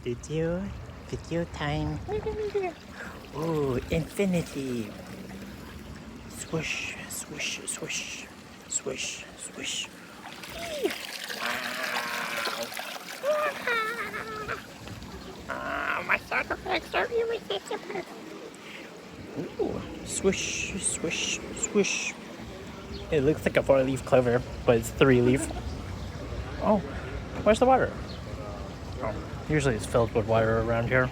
Video time. Oh, infinity. Swoosh, swoosh, swoosh, swoosh, swoosh. Wow. My sound effects are irresistible. Ooh, swish, swish, swish. It looks like a 4-leaf clover, but it's 3-leaf. Oh, where's the water? Oh, usually it's filled with water around here.